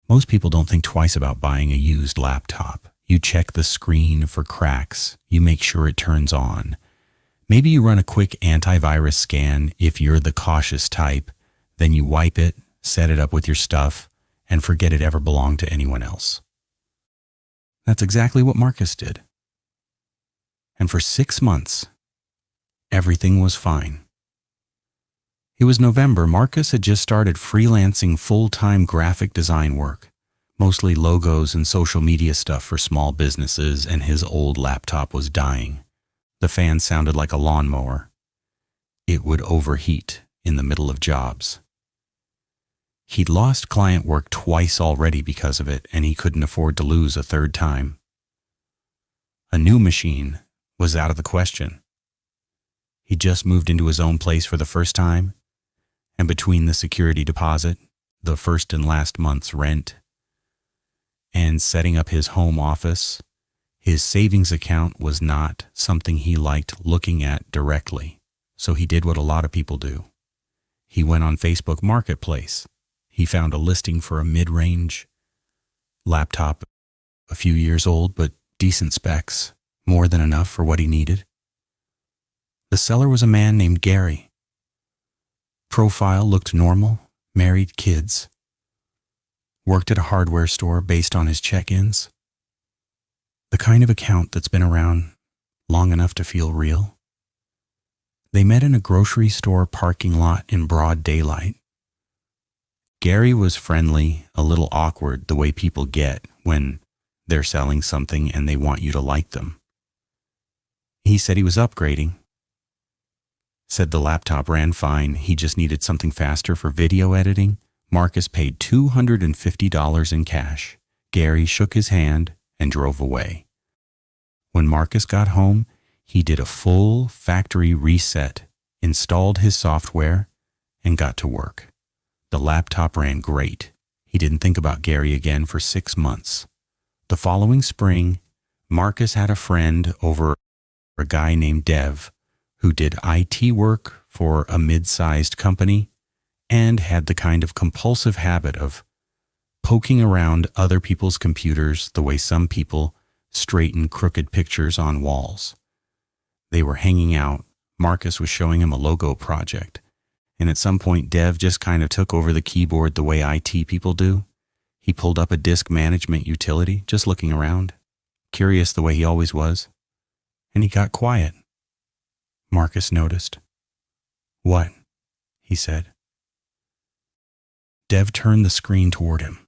Most people don't think twice about buying a used laptop. You check the screen for cracks. You make sure it turns on. Maybe you run a quick antivirus scan if you're the cautious type. Then you wipe it, set it up with your stuff, and forget it ever belonged to anyone else. That's exactly what Marcus did. And for 6 months, everything was fine. It was November. Marcus had just started freelancing full-time graphic design work, mostly logos and social media stuff for small businesses, and his old laptop was dying. The fan sounded like a lawnmower. It would overheat in the middle of jobs. He'd lost client work twice already because of it, and he couldn't afford to lose a third time. A new machine was out of the question. He just moved into his own place for the first time, and between the security deposit, the first and last month's rent, and setting up his home office, his savings account was not something he liked looking at directly, so he did what a lot of people do. He went on Facebook Marketplace. He found a listing for a mid-range laptop, a few years old, but decent specs, more than enough for what he needed. The seller was a man named Gary. Profile looked normal, married, kids. Worked at a hardware store based on his check-ins. The kind of account that's been around long enough to feel real. They met in a grocery store parking lot in broad daylight. Gary was friendly, a little awkward the way people get when they're selling something and they want you to like them. He said he was upgrading. Said the laptop ran fine, he just needed something faster for video editing. Marcus paid $250 in cash. Gary shook his hand and drove away. When Marcus got home, he did a full factory reset, installed his software, and got to work. The laptop ran great. He didn't think about Gary again for 6 months. The following spring, Marcus had a friend over, a guy named Dev, who did IT work for a mid-sized company and had the kind of compulsive habit of poking around other people's computers the way some people straighten crooked pictures on walls. They were hanging out. Marcus was showing him a logo project, and at some point Dev just kind of took over the keyboard the way IT people do. He pulled up a disk management utility, just looking around, curious the way he always was, and he got quiet. Marcus noticed. "What?" he said. Dev turned the screen toward him.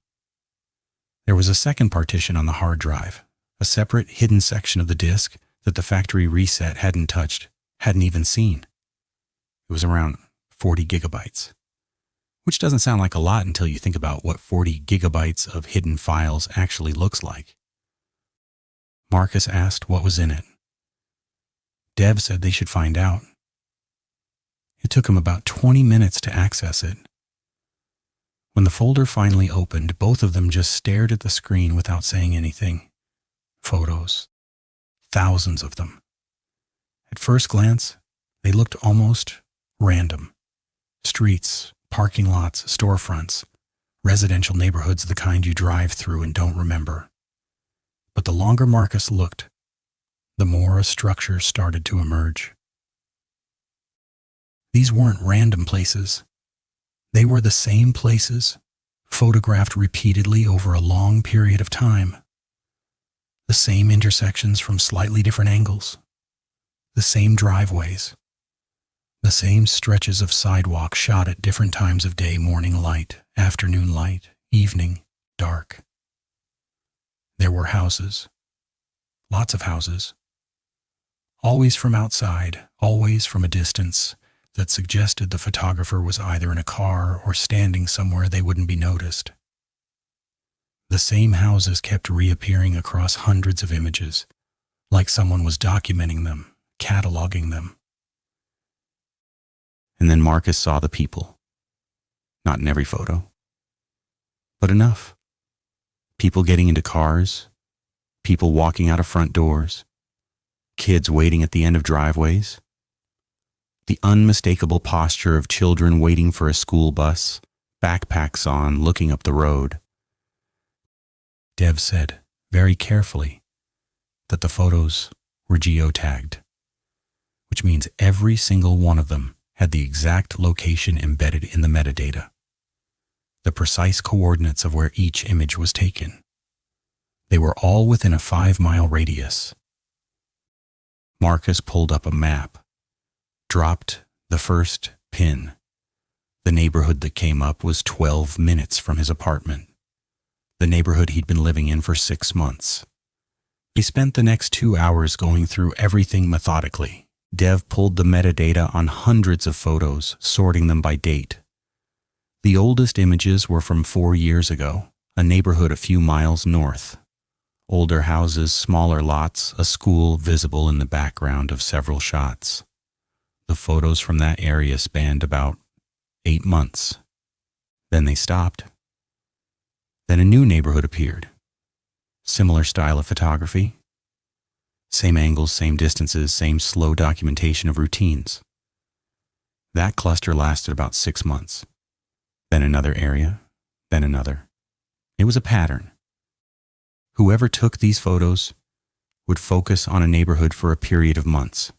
There was a second partition on the hard drive, a separate hidden section of the disk that the factory reset hadn't touched, hadn't even seen. It was around 40 gigabytes, which doesn't sound like a lot until you think about what 40 gigabytes of hidden files actually looks like. Marcus asked what was in it. Dev said they should find out. It took him about 20 minutes to access it. When the folder finally opened, both of them just stared at the screen without saying anything. Photos. Thousands of them. At first glance, they looked almost random. Streets, parking lots, storefronts, residential neighborhoods, the kind you drive through and don't remember. But the longer Marcus looked, the more a structure started to emerge. These weren't random places. They were the same places, photographed repeatedly over a long period of time. The same intersections from slightly different angles. The same driveways. The same stretches of sidewalk shot at different times of day: morning light, afternoon light, evening, dark. There were houses. Lots of houses. Always from outside, always from a distance that suggested the photographer was either in a car or standing somewhere they wouldn't be noticed. The same houses kept reappearing across hundreds of images, like someone was documenting them, cataloging them. And then Marcus saw the people. Not in every photo, but enough. People getting into cars, people walking out of front doors, kids waiting at the end of driveways, the unmistakable posture of children waiting for a school bus, backpacks on, looking up the road. Dev said, very carefully, that the photos were geotagged, which means every single one of them had the exact location embedded in the metadata, the precise coordinates of where each image was taken. They were all within a 5-mile radius. Marcus pulled up a map, dropped the first pin. The neighborhood that came up was 12 minutes from his apartment, the neighborhood he'd been living in for 6 months. He spent the next 2 hours going through everything methodically. Dev pulled the metadata on hundreds of photos, sorting them by date. The oldest images were from 4 years ago, a neighborhood a few miles north. Older houses, smaller lots, a school visible in the background of several shots. The photos from that area spanned about 8 months. Then they stopped. Then a new neighborhood appeared. Similar style of photography. Same angles, same distances, same slow documentation of routines. That cluster lasted about 6 months. Then another area, then another. It was a pattern. Whoever took these photos would focus on a neighborhood for a period of months.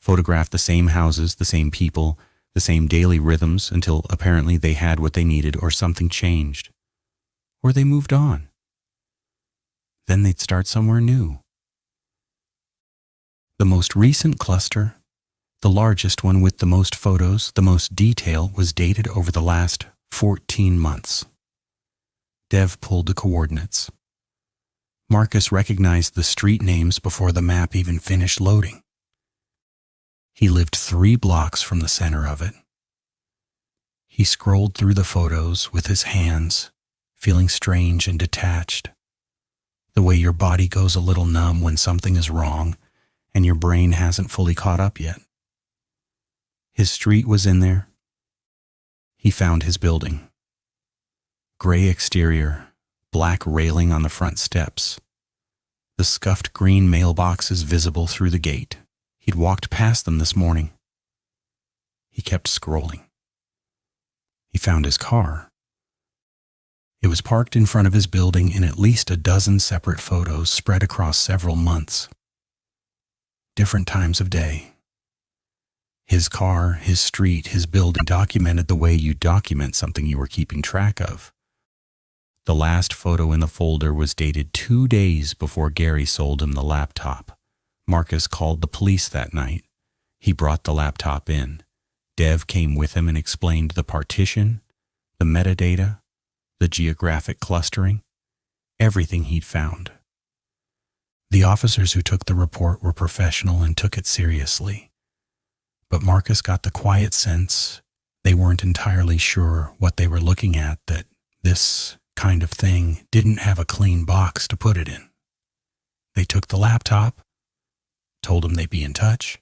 Photograph the same houses, the same people, the same daily rhythms until apparently they had what they needed or something changed. Or they moved on. Then they'd start somewhere new. The most recent cluster, the largest one with the most photos, the most detail, was dated over the last 14 months. Dev pulled the coordinates. Marcus recognized the street names before the map even finished loading. He lived 3 blocks from the center of it. He scrolled through the photos with his hands, feeling strange and detached. The way your body goes a little numb when something is wrong and your brain hasn't fully caught up yet. His street was in there. He found his building. Gray exterior, black railing on the front steps. The scuffed green mailboxes visible through the gate. He'd walked past them this morning. He kept scrolling. He found his car. It was parked in front of his building in at least a dozen separate photos spread across several months. Different times of day. His car, his street, his building documented the way you document something you were keeping track of. The last photo in the folder was dated 2 days before Gary sold him the laptop. Marcus called the police that night. He brought the laptop in. Dev came with him and explained the partition, the metadata, the geographic clustering, everything he'd found. The officers who took the report were professional and took it seriously. But Marcus got the quiet sense they weren't entirely sure what they were looking at, that this kind of thing didn't have a clean box to put it in. They took the laptop, told him they'd be in touch.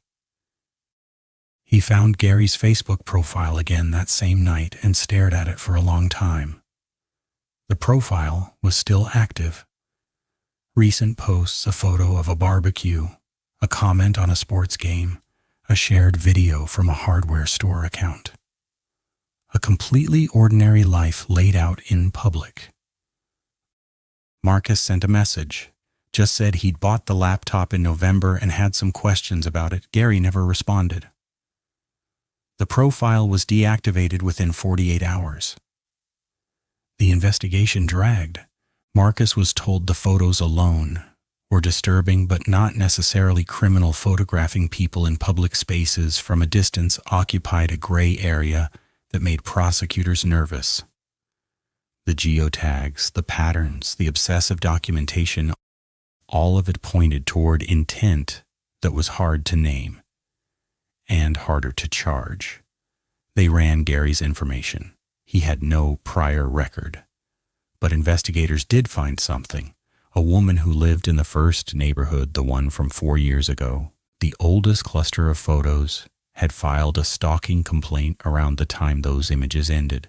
He found Gary's Facebook profile again that same night and stared at it for a long time. The profile was still active. Recent posts, a photo of a barbecue, a comment on a sports game, a shared video from a hardware store account. A completely ordinary life laid out in public. Marcus sent a message. Just said he'd bought the laptop in November and had some questions about it. Gary never responded. The profile was deactivated within 48 hours. The investigation dragged. Marcus was told the photos alone were disturbing but not necessarily criminal. Photographing people in public spaces from a distance occupied a gray area that made prosecutors nervous. The geotags, the patterns, the obsessive documentation, all of it pointed toward intent that was hard to name and harder to charge. They ran Gary's information. He had no prior record. But investigators did find something. A woman who lived in the first neighborhood, the one from 4 years ago, the oldest cluster of photos, had filed a stalking complaint around the time those images ended.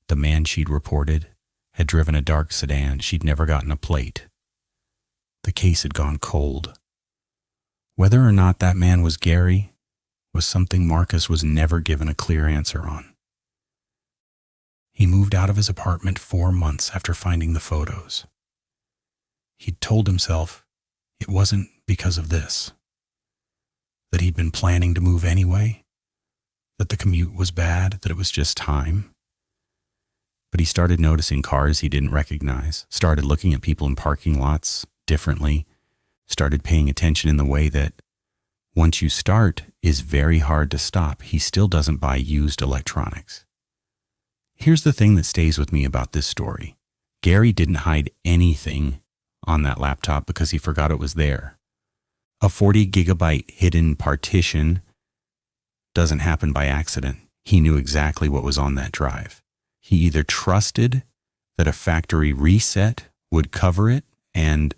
The man she'd reported had driven a dark sedan. She'd never gotten a plate. The case had gone cold. Whether or not that man was Gary was something Marcus was never given a clear answer on. He moved out of his apartment 4 months after finding the photos. He'd told himself it wasn't because of this, that he'd been planning to move anyway, that the commute was bad, that it was just time. But he started noticing cars he didn't recognize, started looking at people in parking lots differently, started paying attention in the way that once you start is very hard to stop. He still doesn't buy used electronics. Here's the thing that stays with me about this story. Gary didn't hide anything on that laptop because he forgot it was there. A 40 gigabyte hidden partition doesn't happen by accident. He knew exactly what was on that drive. He either trusted that a factory reset would cover it, and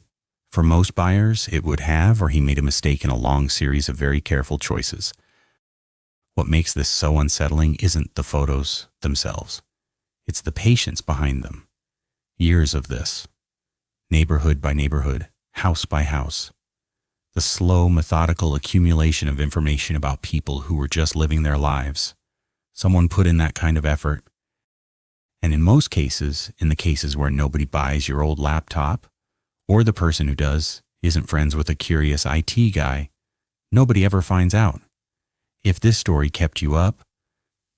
for most buyers it would have, or he made a mistake in a long series of very careful choices. What makes this so unsettling isn't the photos themselves. It's the patience behind them. Years of this. Neighborhood by neighborhood, house by house. The slow, methodical accumulation of information about people who were just living their lives. Someone put in that kind of effort. And in most cases, in the cases where nobody buys your old laptop, or the person who does isn't friends with a curious IT guy, nobody ever finds out. If this story kept you up,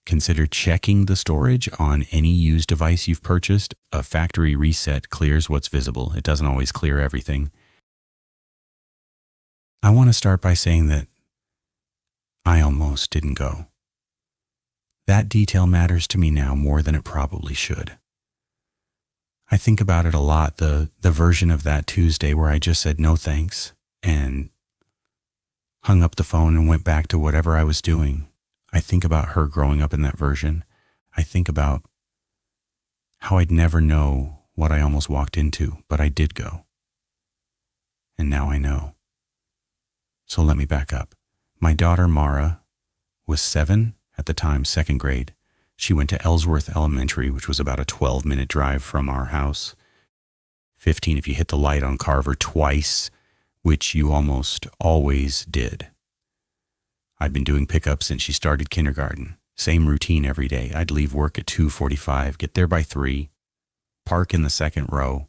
consider checking the storage on any used device you've purchased. A factory reset clears what's visible. It doesn't always clear everything. I want to start by saying that I almost didn't go. That detail matters to me now more than it probably should. I think about it a lot, the version of that Tuesday where I just said no thanks and hung up the phone and went back to whatever I was doing. I think about her growing up in that version. I think about how I'd never know what I almost walked into, but I did go. And now I know. So let me back up. My daughter Mara was 7 at the time, 2nd grade. She went to Ellsworth Elementary, which was about a 12-minute drive from our house. 15 if you hit the light on Carver twice, which you almost always did. I'd been doing pickups since she started kindergarten. Same routine every day. I'd leave work at 2:45, get there by 3, park in the second row,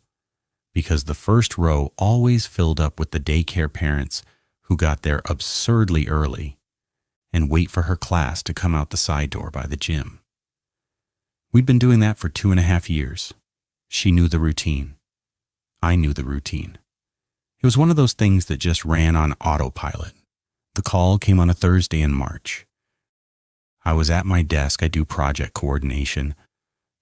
because the first row always filled up with the daycare parents who got there absurdly early and wait for her class to come out the side door by the gym. We'd been doing that for 2.5 years. She knew the routine. I knew the routine. It was one of those things that just ran on autopilot. The call came on a Thursday in March. I was at my desk. I do project coordination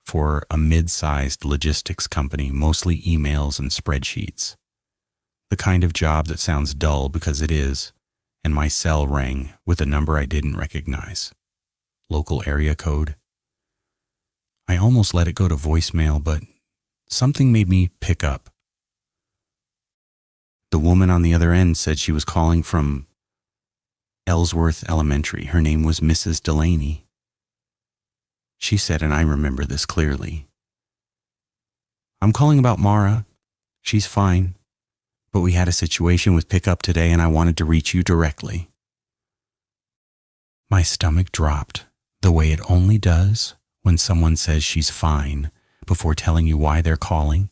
for a mid-sized logistics company, mostly emails and spreadsheets. The kind of job that sounds dull because it is, and my cell rang with a number I didn't recognize. Local area code. I almost let it go to voicemail, but something made me pick up. The woman on the other end said she was calling from Ellsworth Elementary. Her name was Mrs. Delaney. She said, and I remember this clearly, "I'm calling about Mara. She's fine, but we had a situation with pickup today and I wanted to reach you directly." My stomach dropped the way it only does when someone says she's fine before telling you why they're calling,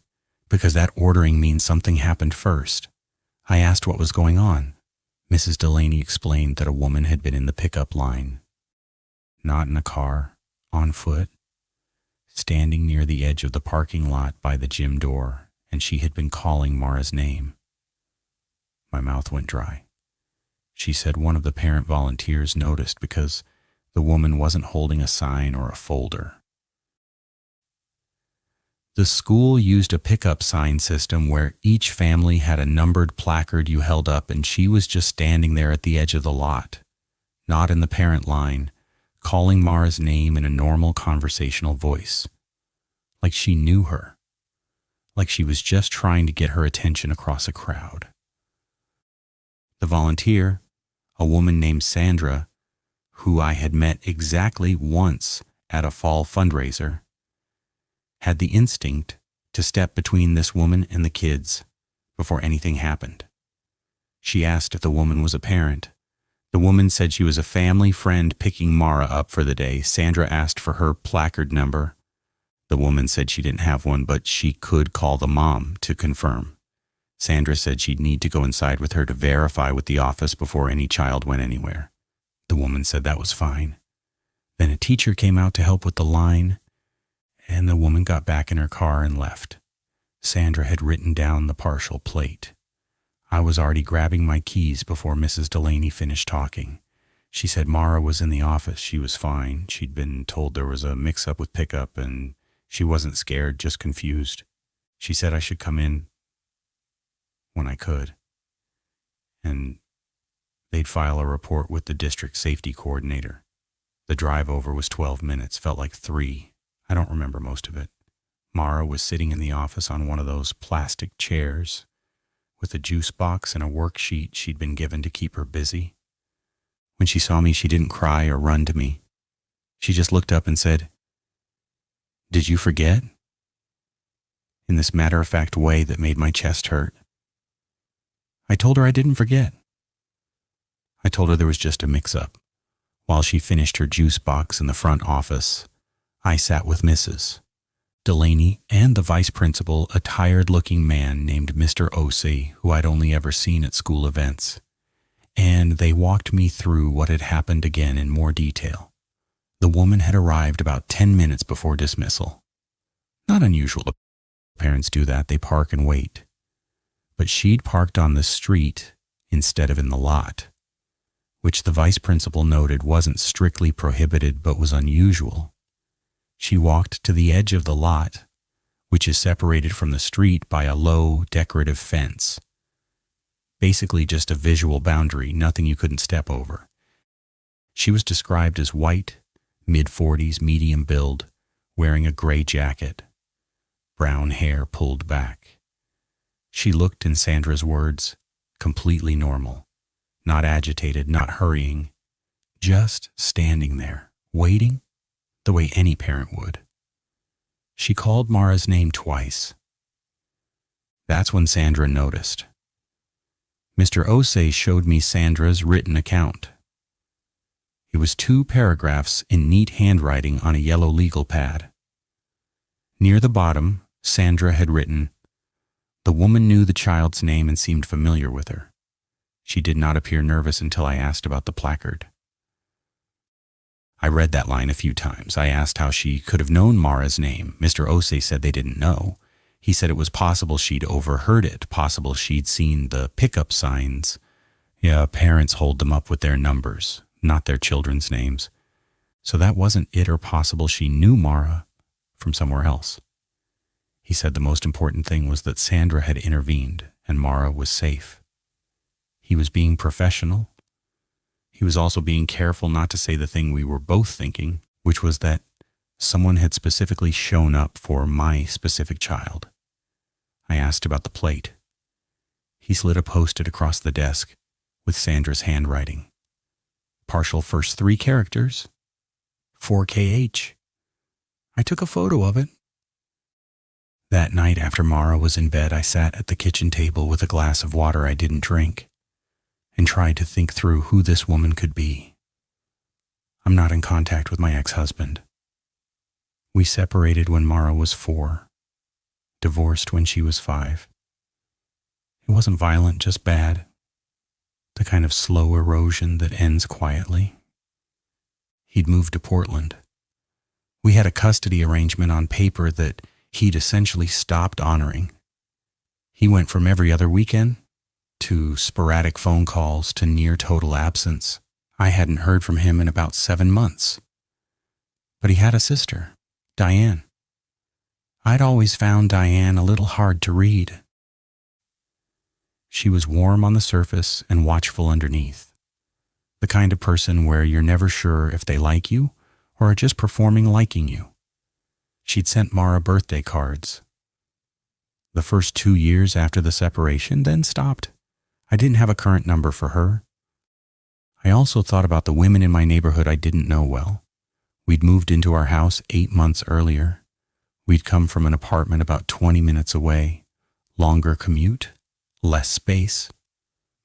because that ordering means something happened first. I asked what was going on. Mrs. Delaney explained that a woman had been in the pickup line, not in a car, on foot, standing near the edge of the parking lot by the gym door, and she had been calling Mara's name. My mouth went dry. She said one of the parent volunteers noticed because the woman wasn't holding a sign or a folder. The school used a pickup sign system where each family had a numbered placard you held up, and she was just standing there at the edge of the lot, not in the parent line, calling Mara's name in a normal conversational voice, like she knew her, like she was just trying to get her attention across a crowd. The volunteer, a woman named Sandra, who I had met exactly once at a fall fundraiser, had the instinct to step between this woman and the kids before anything happened. She asked if the woman was a parent. The woman said she was a family friend picking Mara up for the day. Sandra asked for her placard number. The woman said she didn't have one, but she could call the mom to confirm. Sandra said she'd need to go inside with her to verify with the office before any child went anywhere. The woman said that was fine. Then a teacher came out to help with the line, and the woman got back in her car and left. Sandra had written down the partial plate. I was already grabbing my keys before Mrs. Delaney finished talking. She said Mara was in the office. She was fine. She'd been told there was a mix-up with pickup, and she wasn't scared, just confused. She said I should come in when I could, and they'd file a report with the district safety coordinator. The drive over was 12 minutes, felt like 3. I don't remember most of it. Mara was sitting in the office on one of those plastic chairs with a juice box and a worksheet she'd been given to keep her busy. When she saw me, she didn't cry or run to me. She just looked up and said, "Did you forget?" in this matter-of-fact way that made my chest hurt. I told her I didn't forget. I told her there was just a mix-up. While she finished her juice box in the front office, I sat with Mrs. Delaney and the vice principal, a tired-looking man named Mr. Osei, who I'd only ever seen at school events, and they walked me through what had happened again in more detail. The woman had arrived about 10 minutes before dismissal. Not unusual. Parents do that. They park and wait. But she'd parked on the street instead of in the lot, which the vice principal noted wasn't strictly prohibited but was unusual. She walked to the edge of the lot, which is separated from the street by a low, decorative fence. Basically just a visual boundary, nothing you couldn't step over. She was described as white, mid-40s, medium build, wearing a gray jacket, brown hair pulled back. She looked, in Sandra's words, completely normal, not agitated, not hurrying, just standing there, waiting the way any parent would. She called Mara's name twice. That's when Sandra noticed. Mr. Osei showed me Sandra's written account. It was 2 paragraphs in neat handwriting on a yellow legal pad. Near the bottom, Sandra had written, "The woman knew the child's name and seemed familiar with her. She did not appear nervous until I asked about the placard." I read that line a few times. I asked how she could have known Mara's name. Mr. Osei said they didn't know. He said it was possible she'd overheard it, possible she'd seen the pickup signs. Yeah, parents hold them up with their numbers, not their children's names. So that wasn't it, or possible she knew Mara from somewhere else. He said the most important thing was that Sandra had intervened and Mara was safe. He was being professional. He was also being careful not to say the thing we were both thinking, which was that someone had specifically shown up for my specific child. I asked about the plate. He slid a Post-it across the desk with Sandra's handwriting. Partial first 3 characters, 4KH. I took a photo of it. That night after Mara was in bed, I sat at the kitchen table with a glass of water I didn't drink and tried to think through who this woman could be. I'm not in contact with my ex-husband. We separated when Mara was 4, divorced when she was 5. It wasn't violent, just bad. The kind of slow erosion that ends quietly. He'd moved to Portland. We had a custody arrangement on paper that he'd essentially stopped honoring. He went from every other weekend to sporadic phone calls to near total absence. I hadn't heard from him in about 7 months. But he had a sister, Diane. I'd always found Diane a little hard to read. She was warm on the surface and watchful underneath. The kind of person where you're never sure if they like you or are just performing liking you. She'd sent Mara birthday cards. The first 2 years after the separation, then stopped. I didn't have a current number for her. I also thought about the women in my neighborhood I didn't know well. We'd moved into our house 8 months earlier. We'd come from an apartment about 20 minutes away. Longer commute, less space.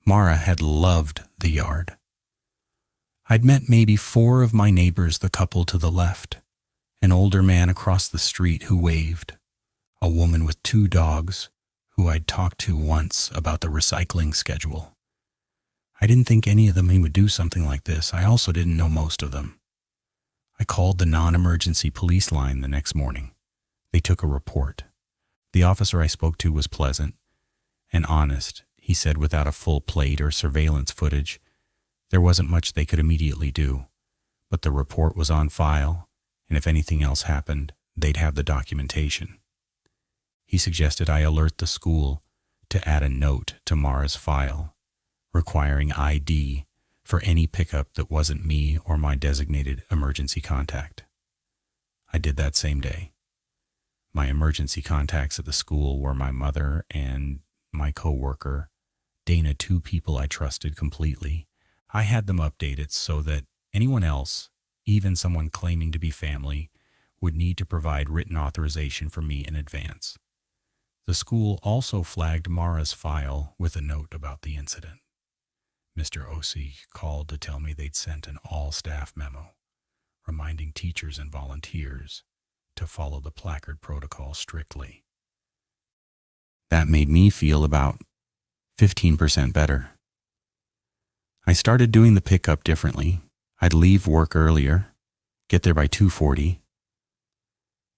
Mara had loved the yard. I'd met maybe 4 of my neighbors, the couple to the left. An older man across the street who waved. A woman with 2 dogs who I'd talked to once about the recycling schedule. I didn't think any of them would do something like this. I also didn't know most of them. I called the non-emergency police line the next morning. They took a report. The officer I spoke to was pleasant and honest. He said without a full plate or surveillance footage, there wasn't much they could immediately do, but the report was on file, and if anything else happened, they'd have the documentation. He suggested I alert the school to add a note to Mara's file, requiring ID for any pickup that wasn't me or my designated emergency contact. I did that same day. My emergency contacts at the school were my mother and my coworker, Dana, 2 people I trusted completely. I had them updated so that anyone else, even someone claiming to be family, would need to provide written authorization for me in advance. The school also flagged Mara's file with a note about the incident. Mr. Osi called to tell me they'd sent an all-staff memo, reminding teachers and volunteers to follow the placard protocol strictly. That made me feel about 15% better. I started doing the pickup differently. I'd leave work earlier, get there by 2:40,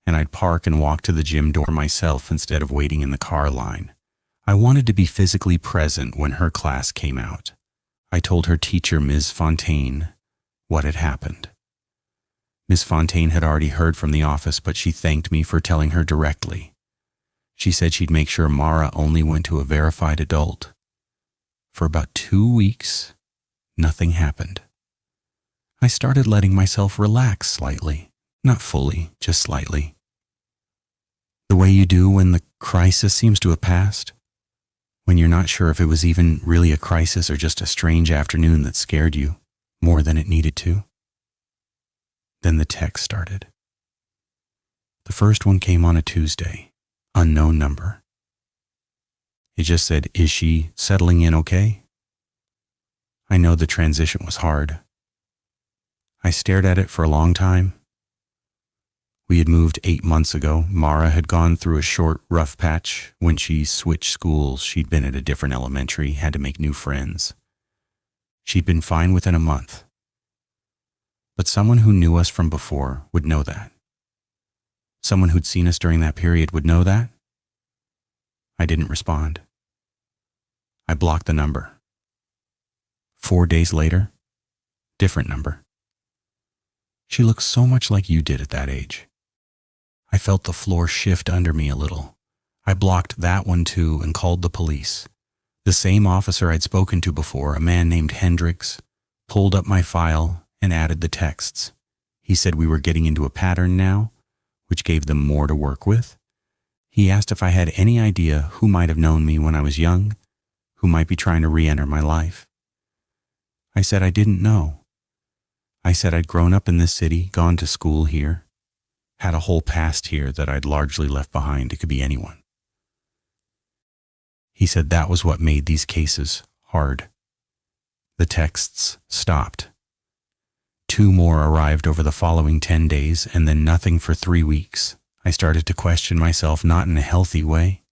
and I'd park and walk to the gym door myself instead of waiting in the car line. I wanted to be physically present when her class came out. I told her teacher, Ms. Fontaine, what had happened. Ms. Fontaine had already heard from the office, but she thanked me for telling her directly. She said she'd make sure Mara only went to a verified adult. For about 2 weeks, nothing happened. I started letting myself relax slightly, not fully, just slightly. The way you do when the crisis seems to have passed, when you're not sure if it was even really a crisis or just a strange afternoon that scared you more than it needed to. Then the text started. The first one came on a Tuesday, unknown number. It just said, "Is she settling in okay?" I know the transition was hard. I stared at it for a long time. We had moved 8 months ago. Mara had gone through a short, rough patch. When she switched schools, she'd been at a different elementary, had to make new friends. She'd been fine within a month. But someone who knew us from before would know that. Someone who'd seen us during that period would know that. I didn't respond. I blocked the number. 4 days later, different number. She looks so much like you did at that age. I felt the floor shift under me a little. I blocked that one too and called the police. The same officer I'd spoken to before, a man named Hendricks, pulled up my file and added the texts. He said we were getting into a pattern now, which gave them more to work with. He asked if I had any idea who might have known me when I was young, who might be trying to re-enter my life. I said I didn't know. I said I'd grown up in this city, gone to school here, had a whole past here that I'd largely left behind. It could be anyone. He said that was what made these cases hard. The texts stopped. 2 more arrived over the following 10 days, and then nothing for 3 weeks. I started to question myself, not in a healthy way.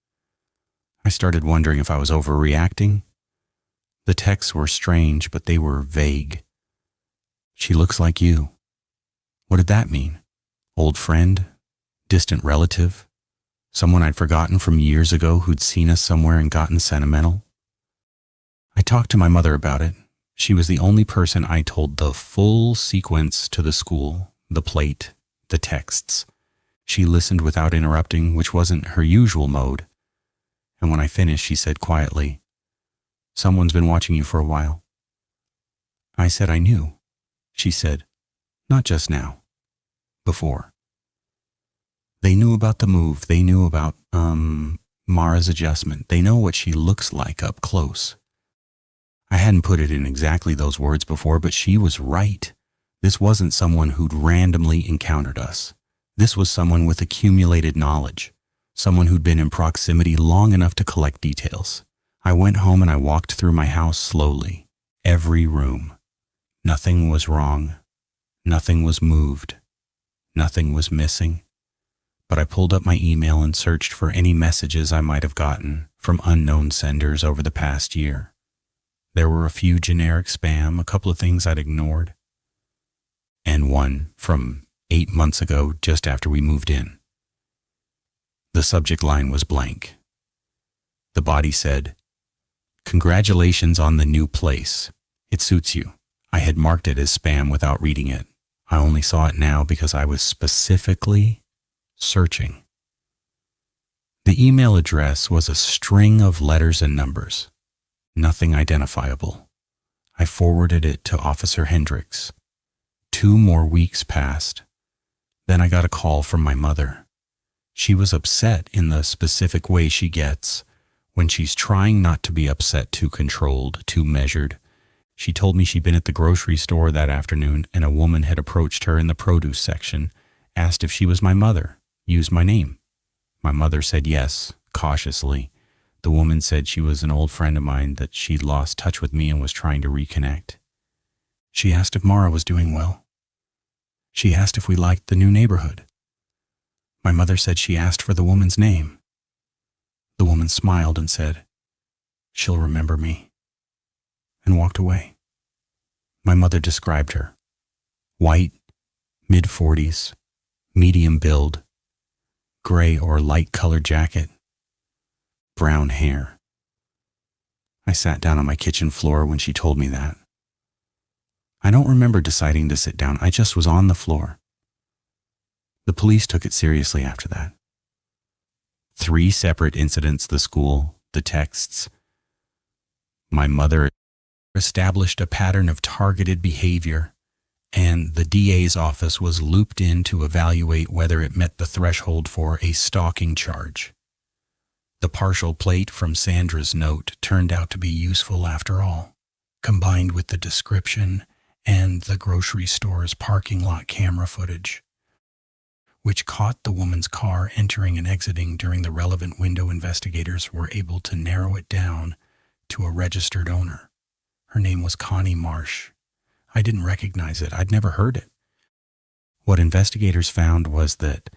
I started wondering if I was overreacting. The texts were strange, but they were vague. She looks like you. What did that mean? Old friend? Distant relative? Someone I'd forgotten from years ago who'd seen us somewhere and gotten sentimental? I talked to my mother about it. She was the only person I told the full sequence to the school, the plate, the texts. She listened without interrupting, which wasn't her usual mode. And when I finished, she said quietly, "Someone's been watching you for a while." I said I knew. She said, "Not just now. Before." They knew about the move. They knew about, Mara's adjustment. They know what she looks like up close. I hadn't put it in exactly those words before, but she was right. This wasn't someone who'd randomly encountered us. This was someone with accumulated knowledge, someone who'd been in proximity long enough to collect details. I went home and I walked through my house slowly, every room. Nothing was wrong. Nothing was moved. Nothing was missing, but I pulled up my email and searched for any messages I might have gotten from unknown senders over the past year. There were a few generic spam, a couple of things I'd ignored, and one from 8 months ago just after we moved in. The subject line was blank. The body said, "Congratulations on the new place. It suits you." I had marked it as spam without reading it. I only saw it now because I was specifically searching. The email address was a string of letters and numbers. Nothing identifiable. I forwarded it to Officer Hendricks. 2 more weeks passed. Then I got a call from my mother. She was upset in the specific way she gets when she's trying not to be upset, too controlled, too measured. She told me she'd been at the grocery store that afternoon and a woman had approached her in the produce section, asked if she was my mother, used my name. My mother said yes, cautiously. The woman said she was an old friend of mine, that she'd lost touch with me and was trying to reconnect. She asked if Mara was doing well. She asked if we liked the new neighborhood. My mother said she asked for the woman's name. The woman smiled and said, "She'll remember me," and walked away. My mother described her. White, mid-40s, medium build, gray or light-colored jacket, brown hair. I sat down on my kitchen floor when she told me that. I don't remember deciding to sit down. I just was on the floor. The police took it seriously after that. 3 separate incidents: the school, the texts. My mother established a pattern of targeted behavior, and the DA's office was looped in to evaluate whether it met the threshold for a stalking charge. The partial plate from Sandra's note turned out to be useful after all, combined with the description and the grocery store's parking lot camera footage, which caught the woman's car entering and exiting during the relevant window. Investigators were able to narrow it down to a registered owner. Her name was Connie Marsh. I didn't recognize it. I'd never heard it. What investigators found was that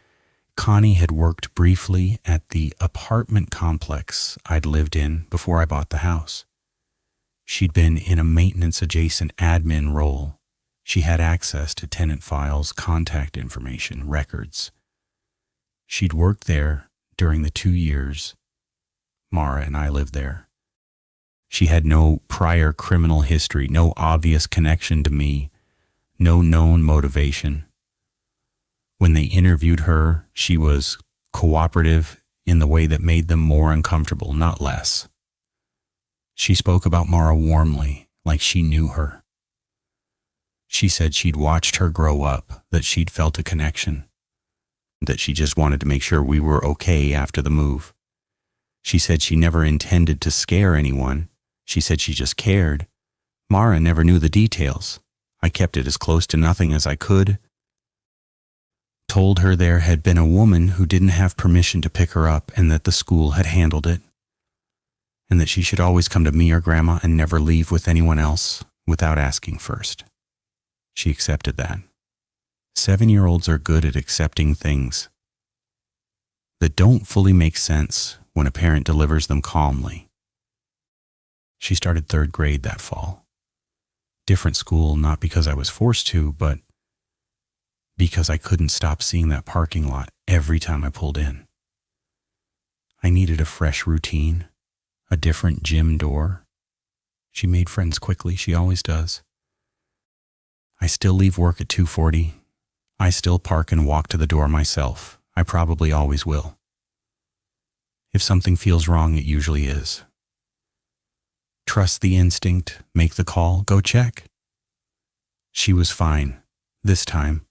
Connie had worked briefly at the apartment complex I'd lived in before I bought the house. She'd been in a maintenance-adjacent admin role. She had access to tenant files, contact information, records. She'd worked there during the 2 years Mara and I lived there. She had no prior criminal history, no obvious connection to me, no known motivation. When they interviewed her, she was cooperative in the way that made them more uncomfortable, not less. She spoke about Mara warmly, like she knew her. She said she'd watched her grow up, that she'd felt a connection, that she just wanted to make sure we were okay after the move. She said she never intended to scare anyone. She said she just cared. Mara never knew the details. I kept it as close to nothing as I could. Told her there had been a woman who didn't have permission to pick her up and that the school had handled it, and that she should always come to me or Grandma and never leave with anyone else without asking first. She accepted that. 7-year-olds are good at accepting things that don't fully make sense when a parent delivers them calmly. She started 3rd grade that fall. Different school, not because I was forced to, but because I couldn't stop seeing that parking lot every time I pulled in. I needed a fresh routine, a different gym door. She made friends quickly, she always does. I still leave work at 2:40. I still park and walk to the door myself. I probably always will. If something feels wrong, it usually is. Trust the instinct, make the call, go check. She was fine, this time.